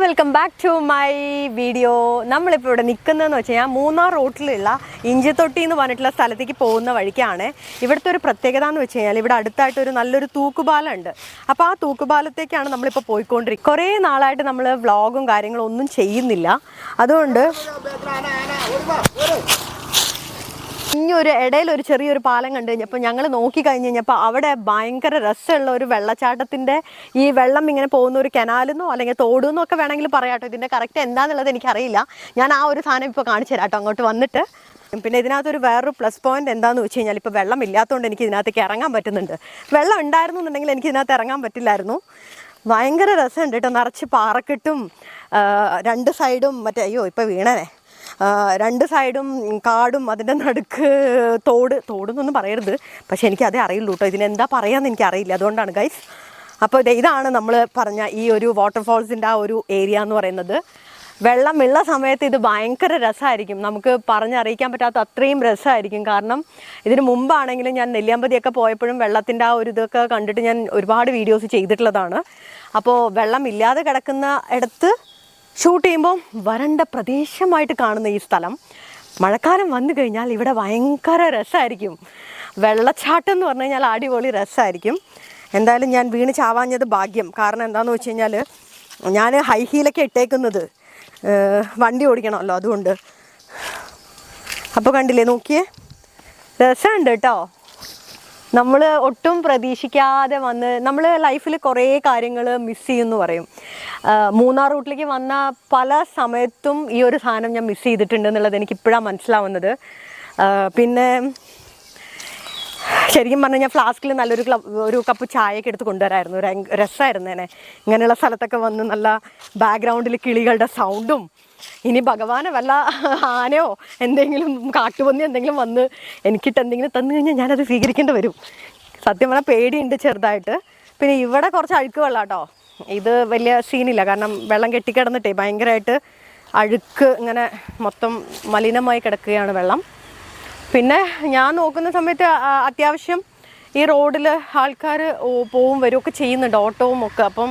Welcome back to my video. നമ്മളിപ്പോൾ ഇവിടെ നിൽക്കുന്നതെന്ന് വെച്ച് കഴിഞ്ഞാൽ മൂന്നാർ റോട്ടിലുള്ള ഇഞ്ചത്തൊട്ടി എന്ന് പറഞ്ഞിട്ടുള്ള സ്ഥലത്തേക്ക് പോകുന്ന വഴിക്കാണ്. ഇവിടുത്തെ ഒരു പ്രത്യേകത എന്ന് വെച്ച് കഴിഞ്ഞാൽ ഇവിടെ അടുത്തായിട്ട് ഒരു നല്ലൊരു തൂക്കുപാലം ഉണ്ട്. അപ്പോൾ ആ തൂക്കുപാലത്തേക്കാണ് നമ്മളിപ്പോൾ പോയിക്കൊണ്ടിരിക്കുന്നത്. കുറേ നാളായിട്ട് നമ്മൾ വ്ളോഗും കാര്യങ്ങളും ഒന്നും ചെയ്യുന്നില്ല. അതുകൊണ്ട് ഇനിയൊരു ഇടയിൽ ഒരു ചെറിയൊരു പാലം കണ്ടു കഴിഞ്ഞപ്പോൾ ഞങ്ങൾ നോക്കി കഴിഞ്ഞ് കഴിഞ്ഞപ്പോൾ അവിടെ ഭയങ്കര രസമുള്ള ഒരു വെള്ളച്ചാട്ടത്തിൻ്റെ ഈ വെള്ളം ഇങ്ങനെ പോകുന്ന ഒരു കനാലെന്നോ അല്ലെങ്കിൽ തോടുന്നോ ഒക്കെ വേണമെങ്കിൽ പറയാട്ടോ. ഇതിൻ്റെ കറക്റ്റ് എന്താണെന്നുള്ളത് എനിക്കറിയില്ല. ഞാൻ ആ ഒരു സാധനം ഇപ്പോൾ കാണിച്ചു തരാം കേട്ടോ അങ്ങോട്ട് വന്നിട്ട്. പിന്നെ ഇതിനകത്തൊരു വേറൊരു പ്ലസ് പോയിന്റ് എന്താണെന്ന് വെച്ച് കഴിഞ്ഞാൽ ഇപ്പോൾ വെള്ളം ഇല്ലാത്തതുകൊണ്ട് എനിക്ക് ഇതിനകത്തേക്ക് ഇറങ്ങാൻ പറ്റുന്നുണ്ട്. വെള്ളം ഉണ്ടായിരുന്നു എന്നുണ്ടെങ്കിൽ എനിക്ക് ഇതിനകത്ത് ഇറങ്ങാൻ പറ്റില്ലായിരുന്നു. ഭയങ്കര രസമുണ്ട് കേട്ടോ. നിറച്ച് പാറക്കെട്ടും രണ്ട് സൈഡും മറ്റേ ഇപ്പോൾ വീണനെ രണ്ട് സൈഡും കാടും അതിൻ്റെ നടുക്ക് തോടെന്നൊന്നും പറയരുത്. പക്ഷേ എനിക്കതേ അറിയുള്ളൂ കേട്ടോ. ഇതിനെന്താ പറയാമെന്ന് എനിക്കറിയില്ല. അതുകൊണ്ടാണ് ഗൈസ്. അപ്പോൾ ഇതാണ് നമ്മൾ പറഞ്ഞ ഈ ഒരു വാട്ടർഫോൾസിൻ്റെ ആ ഒരു ഏരിയ എന്ന് പറയുന്നത്. വെള്ളമുള്ള സമയത്ത് ഇത് ഭയങ്കര രസമായിരിക്കും. നമുക്ക് പറഞ്ഞറിയിക്കാൻ പറ്റാത്ത അത്രയും രസമായിരിക്കും. കാരണം ഇതിന് മുമ്പാണെങ്കിലും ഞാൻ നെല്ലിയാമ്പതിയൊക്കെ പോയപ്പോഴും വെള്ളത്തിൻ്റെ ആ ഒരു ഇതൊക്കെ കണ്ടിട്ട് ഞാൻ ഒരുപാട് വീഡിയോസ് ചെയ്തിട്ടുള്ളതാണ്. അപ്പോൾ വെള്ളമില്ലാതെ കിടക്കുന്ന ഇടത്ത് ഷൂട്ട് ചെയ്യുമ്പോൾ വരണ്ട പ്രദേശമായിട്ട് കാണുന്ന ഈ സ്ഥലം മഴക്കാലം വന്നു കഴിഞ്ഞാൽ ഇവിടെ ഭയങ്കര രസമായിരിക്കും. വെള്ളച്ചാട്ടം എന്ന് പറഞ്ഞു കഴിഞ്ഞാൽ അടിപൊളി രസമായിരിക്കും. എന്തായാലും ഞാൻ വീണ് ചാവാഞ്ഞത് ഭാഗ്യം. കാരണം എന്താണെന്ന് വെച്ച് കഴിഞ്ഞാൽ ഞാൻ ഹൈ ഹീലൊക്കെ ഇട്ടേക്കുന്നത് വണ്ടി ഓടിക്കണമല്ലോ, അതുകൊണ്ട്. അപ്പോൾ കണ്ടില്ലേ, നോക്കിയേ, രസമുണ്ട് കേട്ടോ. നമ്മൾ ഒട്ടും പ്രതീക്ഷിക്കാതെ വന്ന് നമ്മൾ ലൈഫിൽ കുറേ കാര്യങ്ങൾ മിസ് ചെയ്യുമെന്ന് പറയും. മൂന്നാർ റൂട്ടിലേക്ക് വന്ന പല സമയത്തും ഈ ഒരു സാധനം ഞാൻ മിസ് ചെയ്തിട്ടുണ്ട് എന്നുള്ളത് എനിക്കിപ്പോഴാണ് മനസ്സിലാവുന്നത്. പിന്നെ ശരിക്കും പറഞ്ഞു കഴിഞ്ഞാൽ ഫ്ലാസ്കിൽ ഒരു കപ്പ് ചായയൊക്കെ എടുത്ത് കൊണ്ടുവരായിരുന്നു. ഒരു രസമായിരുന്നേനെ ഇങ്ങനെയുള്ള സ്ഥലത്തൊക്കെ വന്ന് നല്ല ബാക്ക്ഗ്രൗണ്ടിൽ കിളികളുടെ സൗണ്ടും. ഇനി ഭഗവാനെ വല്ല ആനയോ എന്തെങ്കിലും കാട്ടുപന്നി എന്തെങ്കിലും വന്ന് എനിക്കിട്ട് എന്തെങ്കിലും തന്നു കഴിഞ്ഞാൽ ഞാനത് സ്വീകരിക്കേണ്ടി വരും. സത്യം പറഞ്ഞാൽ പേടിയുണ്ട് ചെറുതായിട്ട്. പിന്നെ ഇവിടെ കുറച്ച് അഴുക്ക് വെള്ളം കേട്ടോ. ഇത് വലിയ സീനില്ല, കാരണം വെള്ളം കെട്ടിക്കിടന്നിട്ടേ ഭയങ്കരമായിട്ട് അഴുക്ക് ഇങ്ങനെ മൊത്തം മലിനമായി കിടക്കുകയാണ് വെള്ളം. പിന്നെ ഞാൻ നോക്കുന്ന സമയത്ത് അത്യാവശ്യം ഈ റോഡിൽ ആൾക്കാർ പോവും വരുമൊക്കെ ചെയ്യുന്നുണ്ട്, ഓട്ടവും ഒക്കെ. അപ്പം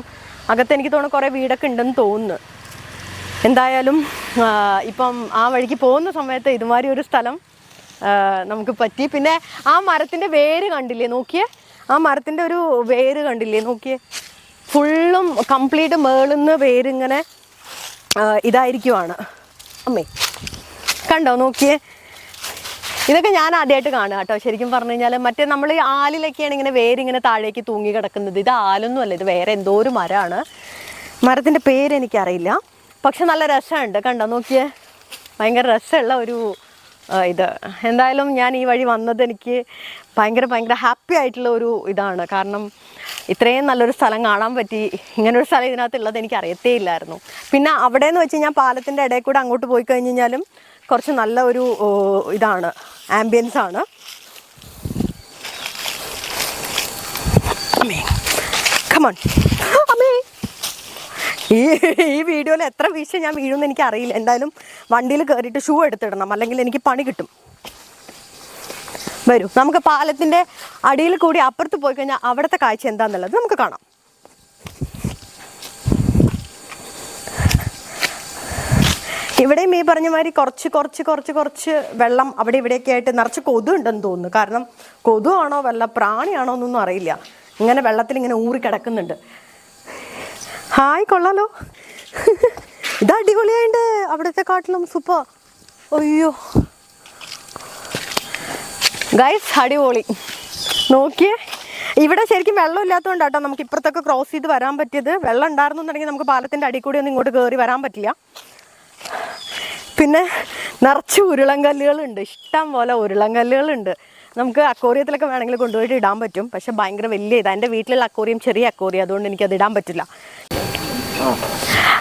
അകത്ത് എനിക്ക് തോന്നുന്നു കുറേ വീടൊക്കെ ഉണ്ടെന്ന് തോന്നുന്നു. എന്തായാലും ഇപ്പം ആ വഴിക്ക് പോകുന്ന സമയത്ത് ഇതുമാതിരി ഒരു സ്ഥലം നമുക്ക് പറ്റി. പിന്നെ ആ മരത്തിൻ്റെ വേര് കണ്ടില്ലേ, നോക്കിയേ, ആ മരത്തിൻ്റെ ഒരു വേര് കണ്ടില്ലേ, നോക്കിയേ, ഫുള്ളും കംപ്ലീറ്റ് മേളുന്ന വേരിങ്ങനെ ഇതായിരിക്കുവാണ്. അമ്മേ കണ്ടോ, നോക്കിയേ. ഇതൊക്കെ ഞാൻ ആദ്യമായിട്ട് കാണുക കേട്ടോ. ശരിക്കും പറഞ്ഞു കഴിഞ്ഞാൽ മറ്റേ നമ്മൾ ഈ ആലിലൊക്കെയാണ് ഇങ്ങനെ വേരിങ്ങനെ താഴേക്ക് തൂങ്ങി കിടക്കുന്നത്. ഇത് ആലൊന്നും അല്ല, ഇത് വേറെ എന്തോ ഒരു മരമാണ്. മരത്തിൻ്റെ പേരെനിക്കറിയില്ല, പക്ഷെ നല്ല രസമുണ്ട്. കണ്ടോ, നോക്കിയേ, ഭയങ്കര രസമുള്ള ഒരു ഇത്. എന്തായാലും ഞാൻ ഈ വഴി വന്നത് എനിക്ക് ഭയങ്കര ഹാപ്പി ആയിട്ടുള്ള ഒരു ഇതാണ്. കാരണം ഇത്രയും നല്ലൊരു സ്ഥലം കാണാൻ പറ്റി. ഇങ്ങനൊരു സ്ഥലം ഇതിനകത്തുള്ളത് എനിക്ക് അറിയത്തേ ഇല്ലായിരുന്നു. പിന്നെ അവിടെ എന്ന് വെച്ച് കഴിഞ്ഞാൽ പാലത്തിൻ്റെ ഇടയിൽ കൂടെ അങ്ങോട്ട് പോയി കഴിഞ്ഞ് കഴിഞ്ഞാലും കുറച്ച് നല്ല ഒരു ഇതാണ്, ആംബിയൻസ് ആണ്. അമ്മേ കമോൺ അമ്മേ. ഈ വീഡിയോയിൽ എത്ര വീഴ്ച ഞാൻ വീഴുമെന്ന് എനിക്കറിയില്ല. എന്തായാലും വണ്ടിയിൽ കയറിയിട്ട് ഷൂ എടുത്തിടണം, അല്ലെങ്കിൽ എനിക്ക് പണി കിട്ടും. വരൂ, നമുക്ക് പാലത്തിൻ്റെ അടിയിൽ കൂടി അപ്പുറത്ത് പോയി കഴിഞ്ഞാൽ അവിടുത്തെ കാഴ്ച എന്താണെന്നുള്ളത് നമുക്ക് കാണാം. ഇവിടെയും ഈ പറഞ്ഞ മാതിരി കുറച്ച് വെള്ളം അവിടെ ഇവിടെയൊക്കെ ആയിട്ട് നിറച്ച് കൊതു ഉണ്ടെന്ന് തോന്നുന്നു. കാരണം കൊതുവാണോ വല്ല പ്രാണിയാണോ എന്നൊന്നും അറിയില്ല, ഇങ്ങനെ വെള്ളത്തിൽ ഇങ്ങനെ ഊറി കിടക്കുന്നുണ്ട്. ഹായ്, കൊള്ളാലോ, ഇത് അടിപൊളിയായിട്ട് അവിടുത്തെ കാട്ടിലും സൂപ്പർ. അയ്യോ ഗൈസ്, അടിപൊളി. നോക്കിയേ, ഇവിടെ ശരിക്കും വെള്ളം ഇല്ലാത്തതുകൊണ്ട് കേട്ടോ നമുക്ക് ഇപ്പുറത്തൊക്കെ ക്രോസ് ചെയ്ത് വരാൻ പറ്റിയത്. വെള്ളം ഉണ്ടായിരുന്നു എന്നുണ്ടെങ്കിൽ നമുക്ക് പാലത്തിൻ്റെ അടിയിൽ കൂടി ഒന്നും ഇങ്ങോട്ട് കയറി വരാൻ പറ്റില്ല. പിന്നെ നിറച്ച് ഉരുളൻകല്ലുകളുണ്ട്, ഇഷ്ടം പോലെ ഉരുളൻകല്ലുകളുണ്ട്. നമുക്ക് അക്വേറിയത്തിലൊക്കെ വേണമെങ്കിൽ കൊണ്ടുപോയിട്ട് ഇടാൻ പറ്റും. പക്ഷെ ഭയങ്കര വലിയ ഇതാണ്. എൻ്റെ വീട്ടിലുള്ള അക്വേറിയം ചെറിയ അക്വേറിയം, അതുകൊണ്ട് എനിക്കത് ഇടാൻ പറ്റില്ല.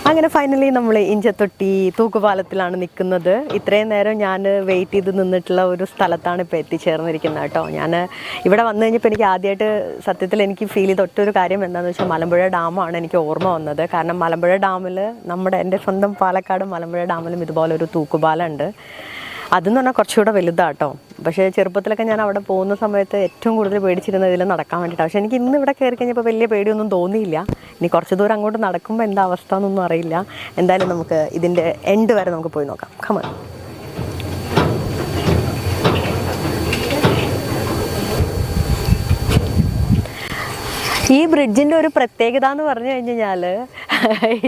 അങ്ങനെ ഫൈനലി നമ്മൾ ഇഞ്ചത്തൊട്ടി തൂക്കുപാലത്തിലാണ് നിൽക്കുന്നത്. ഇത്രയും നേരം ഞാൻ വെയിറ്റ് ചെയ്ത് നിന്നിട്ടുള്ള ഒരു സ്ഥലത്താണ് ഇപ്പോൾ എത്തിച്ചേർന്നിരിക്കുന്നത് കേട്ടോ. ഞാൻ ഇവിടെ വന്നു കഴിഞ്ഞപ്പോൾ എനിക്ക് ആദ്യമായിട്ട് സത്യത്തിൽ എനിക്ക് ഫീൽ ചെയ്ത ഒറ്റൊരു കാര്യം എന്താണെന്ന് വെച്ചാൽ മലമ്പുഴ ഡാമാണ് എനിക്ക് ഓർമ്മ വന്നത്. കാരണം മലമ്പുഴ ഡാമിൽ എൻ്റെ സ്വന്തം പാലക്കാട് മലമ്പുഴ ഡാമിലും ഇതുപോലൊരു തൂക്കുപാലം ഉണ്ട്. അതെന്ന് പറഞ്ഞാൽ കുറച്ചുകൂടെ വലുതാട്ടോ. പക്ഷേ ചെറുപ്പത്തിലൊക്കെ ഞാൻ അവിടെ പോകുന്ന സമയത്ത് ഏറ്റവും കൂടുതൽ പേടിച്ചിരുന്നത് ഇതിൽ നടക്കാൻ വേണ്ടിയിട്ടാണ്. പക്ഷേ എനിക്ക് ഇന്ന് ഇവിടെ കയറി കഴിഞ്ഞപ്പോൾ വലിയ പേടിയൊന്നും തോന്നിയില്ല. ഇനി കുറച്ച് ദൂരം അങ്ങോട്ട് നടക്കുമ്പോൾ എന്താ അവസ്ഥ എന്നൊന്നും അറിയില്ല. എന്തായാലും നമുക്ക് ഇതിൻ്റെ എൻഡ് വരെ നമുക്ക് പോയി നോക്കാം. കമോൺ. ഈ ബ്രിഡ്ജിൻ്റെ ഒരു പ്രത്യേകത എന്ന് പറഞ്ഞു കഴിഞ്ഞാൽ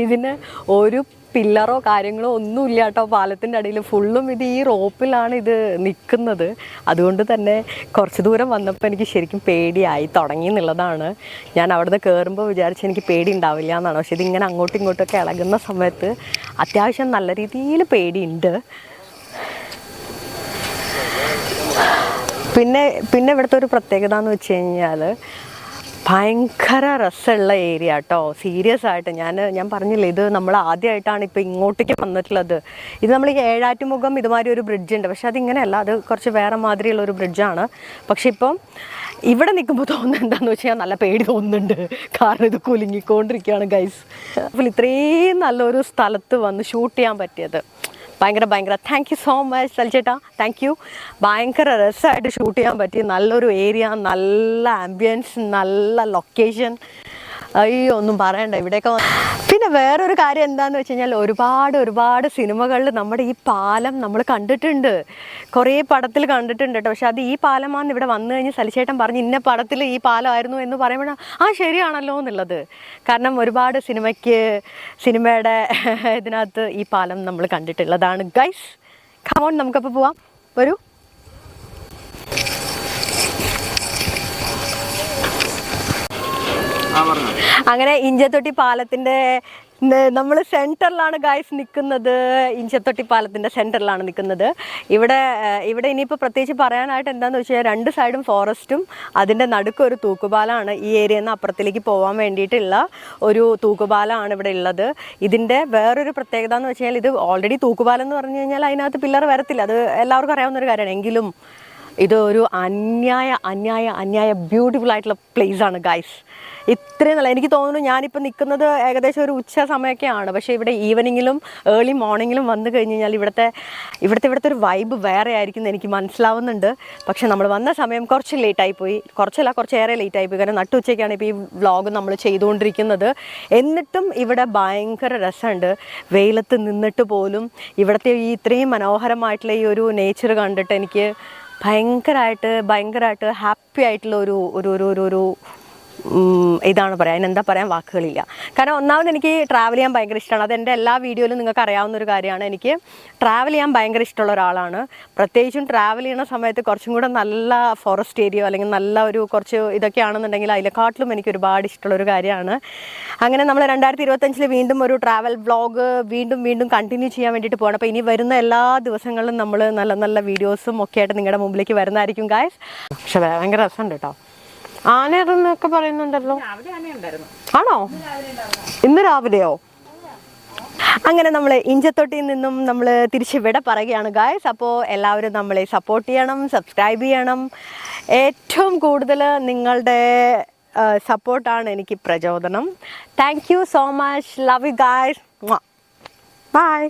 ഇതിന് ഒരു പില്ലറോ കാര്യങ്ങളോ ഒന്നുമില്ല കേട്ടോ. പാലത്തിൻ്റെ അടിയിൽ ഫുള്ളും ഇത് ഈ റോപ്പിലാണ് ഇത് നിൽക്കുന്നത്. അതുകൊണ്ട് തന്നെ കുറച്ച് ദൂരം വന്നപ്പോൾ എനിക്ക് ശരിക്കും പേടിയായി തുടങ്ങി എന്നുള്ളതാണ്. ഞാൻ അവിടുന്ന് കയറുമ്പോൾ വിചാരിച്ച് എനിക്ക് പേടി ഉണ്ടാവില്ല എന്നാണ്. പക്ഷേ ഇതിങ്ങനെ അങ്ങോട്ടും ഇങ്ങോട്ടൊക്കെ ഇളകുന്ന സമയത്ത് അത്യാവശ്യം നല്ല രീതിയിൽ പേടിയുണ്ട്. പിന്നെ ഇവിടുത്തെ ഒരു പ്രത്യേകത എന്ന് വെച്ച് കഴിഞ്ഞാൽ ഭയങ്കര രസമുള്ള ഏരിയ കേട്ടോ. സീരിയസ് ആയിട്ട് ഞാൻ പറഞ്ഞില്ലേ, ഇത് നമ്മൾ ആദ്യമായിട്ടാണ് ഇപ്പോൾ ഇങ്ങോട്ടേക്ക് വന്നിട്ടുള്ളത്. ഇത് നമ്മൾ ഈ ഏഴാറ്റുമുഖം ഇതുമാതിരി ഒരു ബ്രിഡ്ജുണ്ട്, പക്ഷെ അതിങ്ങനെയല്ല, അത് കുറച്ച് വേറെ മാതിരിയുള്ള ഒരു ബ്രിഡ്ജാണ്. പക്ഷെ ഇപ്പം ഇവിടെ നിൽക്കുമ്പോൾ തോന്നുന്നത് എന്താണെന്ന് വെച്ച് കഴിഞ്ഞാൽ നല്ല പേടി തോന്നുന്നുണ്ട്. കാരണം ഇത് കുലുങ്ങിക്കൊണ്ടിരിക്കുകയാണ് ഗൈസ്. അപ്പോൾ ഇത്രയും നല്ലൊരു സ്ഥലത്ത് വന്ന് ഷൂട്ട് ചെയ്യാൻ പറ്റിയത് ഭയങ്കര താങ്ക് യു സോ മച്ച് സൽചേട്ടാ, താങ്ക് യു. ഭയങ്കര രസമായിട്ട് ഷൂട്ട് ചെയ്യാൻ പറ്റി. നല്ലൊരു ഏരിയ, നല്ല ആംബിയൻസ്, നല്ല ലൊക്കേഷൻ. അയ്യോ ഒന്നും പറയണ്ട ഇവിടെയൊക്കെ. പിന്നെ വേറൊരു കാര്യം എന്താണെന്ന് വെച്ച് കഴിഞ്ഞാൽ ഒരുപാട് സിനിമകളിൽ നമ്മുടെ ഈ പാലം നമ്മൾ കണ്ടിട്ടുണ്ട്, കുറേ പടത്തിൽ കണ്ടിട്ടുണ്ട് കേട്ടോ. പക്ഷെ അത് ഈ പാലമാണെന്ന് ഇവിടെ വന്നു കഴിഞ്ഞ് സലിച്ചേട്ടൻ പറഞ്ഞ് ഇന്ന പടത്തിൽ ഈ പാലമായിരുന്നു എന്ന് പറയുമ്പോഴാണ് ശരിയാണല്ലോ എന്നുള്ളത്. കാരണം ഒരുപാട് സിനിമയുടെ ഇതിനകത്ത് ഈ പാലം നമ്മൾ കണ്ടിട്ടുള്ളതാണ് ഗൈസ്. കമോൺ, നമുക്കപ്പോൾ പോവാം, വരൂ. അങ്ങനെ ഇഞ്ചത്തൊട്ടി പാലത്തിൻ്റെ നമ്മൾ സെൻറ്ററിലാണ് ഗൈസ് നിൽക്കുന്നത്. ഇഞ്ചത്തൊട്ടി പാലത്തിൻ്റെ സെൻറ്ററിലാണ് നിൽക്കുന്നത്. ഇവിടെ ഇനിയിപ്പോൾ പ്രത്യേകിച്ച് പറയാനായിട്ട് എന്താണെന്ന് വെച്ച് കഴിഞ്ഞാൽ 2 സൈഡും ഫോറസ്റ്റും അതിൻ്റെ നടുക്കൊരു തൂക്കുപാലമാണ്. ഈ ഏരിയയിൽ നിന്ന് അപ്പുറത്തിലേക്ക് പോകാൻ വേണ്ടിയിട്ടുള്ള ഒരു തൂക്കുപാലമാണ് ഇവിടെ ഉള്ളത്. ഇതിൻ്റെ വേറൊരു പ്രത്യേകത എന്ന് വെച്ച് കഴിഞ്ഞാൽ ഇത് ഓൾറെഡി തൂക്കുപാലം എന്ന് പറഞ്ഞു കഴിഞ്ഞാൽ അതിനകത്ത് പില്ലർ വരത്തില്ല, അത് എല്ലാവർക്കും അറിയാവുന്നൊരു കാര്യമാണ്. എങ്കിലും ഇത് ഒരു അന്യായ ബ്യൂട്ടിഫുൾ ആയിട്ടുള്ള പ്ലേസാണ് ഗൈസ്. ഇത്രയും നല്ല, എനിക്ക് തോന്നുന്നു ഞാനിപ്പോൾ നിൽക്കുന്നത് ഏകദേശം ഒരു ഉച്ച സമയമൊക്കെയാണ്. പക്ഷേ ഇവിടെ ഈവനിങ്ങിലും ഏർലി മോർണിംഗിലും വന്നു കഴിഞ്ഞ് കഴിഞ്ഞാൽ ഇവിടുത്തെ ഒരു വൈബ് വേറെ ആയിരിക്കും എന്ന് എനിക്ക് മനസ്സിലാവുന്നുണ്ട്. പക്ഷേ നമ്മൾ വന്ന സമയം കുറച്ച് ലേറ്റായിപ്പോയി, കുറച്ചേറെ ലേറ്റായിപ്പോയി. കാരണം നട്ടുച്ചയ്ക്കാണ് ഇപ്പോൾ ഈ വ്ളോഗ് നമ്മൾ ചെയ്തുകൊണ്ടിരിക്കുന്നത്. എന്നിട്ടും ഇവിടെ ഭയങ്കര രസമുണ്ട്. വെയിലത്ത് നിന്നിട്ട് പോലും ഇവിടുത്തെ ഈ ഇത്രയും മനോഹരമായിട്ടുള്ള ഈ ഒരു നേച്ചർ കണ്ടിട്ട് എനിക്ക് ഭയങ്കരമായിട്ട് ഹാപ്പി ആയിട്ടുള്ള ഒരു ഇതാണ് പറയാൻ, അതിനെന്താ പറയാൻ വാക്കുകളില്ല. കാരണം ഒന്നാമത് എനിക്ക് ട്രാവൽ ചെയ്യാൻ ഭയങ്കര ഇഷ്ടമാണ്. അതെൻ്റെ എല്ലാ വീഡിയോയിലും നിങ്ങൾക്ക് അറിയാവുന്നൊരു കാര്യമാണ്. എനിക്ക് ട്രാവൽ ചെയ്യാൻ ഭയങ്കര ഇഷ്ടമുള്ള ഒരാളാണ്. പ്രത്യേകിച്ചും ട്രാവൽ ചെയ്യുന്ന സമയത്ത് കുറച്ചും കൂടെ നല്ല ഫോറസ്റ്റ് ഏരിയ അല്ലെങ്കിൽ നല്ല ഒരു കുറച്ച് ഇതൊക്കെ ആണെന്നുണ്ടെങ്കിൽ അതിനെക്കാട്ടിലും എനിക്ക് ഒരുപാട് ഇഷ്ടമുള്ളൊരു കാര്യമാണ്. അങ്ങനെ നമ്മൾ 2025 വീണ്ടും ഒരു ട്രാവൽ വ്ളോഗ് വീണ്ടും കണ്ടിന്യൂ ചെയ്യാൻ വേണ്ടിയിട്ട് പോകണം. അപ്പോൾ ഇനി വരുന്ന എല്ലാ ദിവസങ്ങളിലും നമ്മൾ നല്ല വീഡിയോസും ഒക്കെ ആയിട്ട് നിങ്ങളുടെ മുമ്പിലേക്ക് വരുന്നതായിരിക്കും ഗായ്സ്. പക്ഷെ ഭയങ്കര രസമുണ്ട് കേട്ടോ. ആനയെന്നൊക്കെ പറയുന്നുണ്ടല്ലോ, ആണോ? ഇന്ന് രാവിലെയോ? അങ്ങനെ നമ്മൾ ഇഞ്ചത്തൊട്ടിയിൽ നിന്നും നമ്മൾ തിരിച്ച് വിട പറയുകയാണ് ഗായ്സ്. അപ്പോൾ എല്ലാവരും നമ്മളെ സപ്പോർട്ട് ചെയ്യണം, സബ്സ്ക്രൈബ് ചെയ്യണം. ഏറ്റവും കൂടുതൽ നിങ്ങളുടെ സപ്പോർട്ടാണ് എനിക്ക് പ്രചോദനം. Thank you so much, love you guys, by.